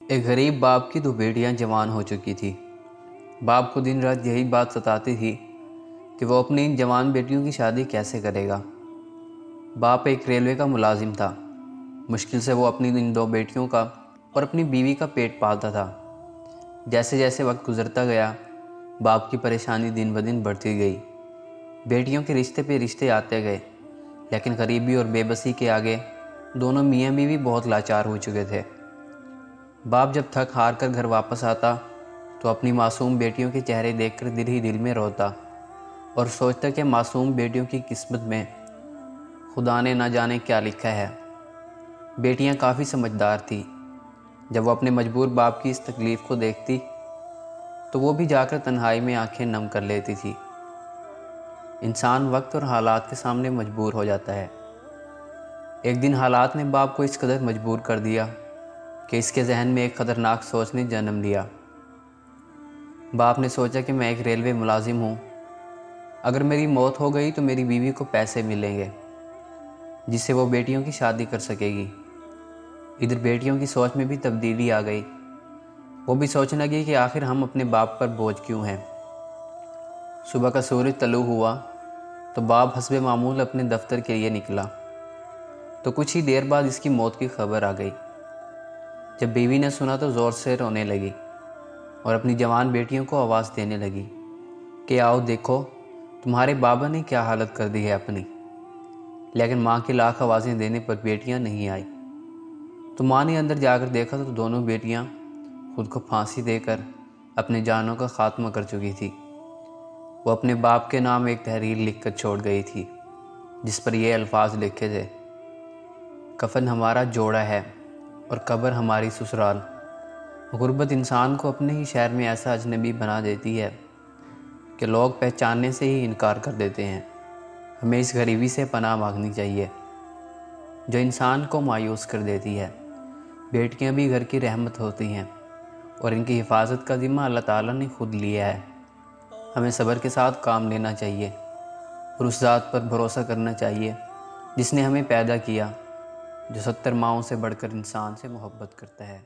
ایک غریب باپ کی 2 بیٹیاں جوان ہو چکی تھی۔ باپ کو دن رات یہی بات ستاتی تھی کہ وہ اپنی ان جوان بیٹیوں کی شادی کیسے کرے گا۔ باپ ایک ریلوے کا ملازم تھا۔ مشکل سے وہ اپنی ان 2 بیٹیوں کا اور اپنی بیوی کا پیٹ پالتا تھا۔ جیسے جیسے وقت گزرتا گیا، باپ کی پریشانی دن بدن بڑھتی گئی۔ بیٹیوں کے رشتے پہ رشتے آتے گئے، لیکن غریبی اور بے بسی کے آگے دونوں میاں بیوی بہت لاچار ہو چکے تھے۔ باپ جب تھک ہار کر گھر واپس آتا تو اپنی معصوم بیٹیوں کے چہرے دیکھ کر دل ہی دل میں روتا اور سوچتا کہ معصوم بیٹیوں کی قسمت میں خدا نے نہ جانے کیا لکھا ہے۔ بیٹیاں کافی سمجھدار تھیں۔ جب وہ اپنے مجبور باپ کی اس تکلیف کو دیکھتی تو وہ بھی جا کر تنہائی میں آنکھیں نم کر لیتی تھی۔ انسان وقت اور حالات کے سامنے مجبور ہو جاتا ہے۔ ایک دن حالات نے باپ کو اس قدر مجبور کر دیا کہ اس کے ذہن میں ایک خطرناک سوچ نے جنم لیا۔ باپ نے سوچا کہ میں ایک ریلوے ملازم ہوں۔ اگر میری موت ہو گئی تو میری بیوی کو پیسے ملیں گے جس سے وہ بیٹیوں کی شادی کر سکے گی۔ ادھر بیٹیوں کی سوچ میں بھی تبدیلی آ گئی۔ وہ بھی سوچنے لگی کہ آخر ہم اپنے باپ پر بوجھ کیوں ہیں۔ صبح کا سورج طلوع ہوا تو باپ حسب معمول اپنے دفتر کے لیے نکلا تو کچھ ہی دیر بعد اس کی موت کی خبر آ گئی۔ جب بیوی نے سنا تو زور سے رونے لگی اور اپنی جوان بیٹیوں کو آواز دینے لگی کہ آؤ دیکھو تمہارے بابا نے کیا حالت کر دی ہے اپنی۔ لیکن ماں کی لاکھ آوازیں دینے پر بیٹیاں نہیں آئیں۔ تو ماں نے اندر جا کر دیکھا تو دونوں بیٹیاں خود کو پھانسی دے کر اپنے جانوں کا خاتمہ کر چکی تھی۔ وہ اپنے باپ کے نام ایک تحریر لکھ کر چھوڑ گئی تھی جس پر یہ الفاظ لکھے تھے: کفن ہمارا جوڑا ہے اور قبر ہماری سسرال۔ غربت انسان کو اپنے ہی شہر میں ایسا اجنبی بنا دیتی ہے کہ لوگ پہچاننے سے ہی انکار کر دیتے ہیں۔ ہمیں اس غریبی سے پناہ مانگنی چاہیے جو انسان کو مایوس کر دیتی ہے۔ بیٹیاں بھی گھر کی رحمت ہوتی ہیں اور ان کی حفاظت کا ذمہ اللہ تعالیٰ نے خود لیا ہے۔ ہمیں صبر کے ساتھ کام لینا چاہیے اور اس ذات پر بھروسہ کرنا چاہیے جس نے ہمیں پیدا کیا، جو 70 ماؤں سے بڑھ کر انسان سے محبت کرتا ہے۔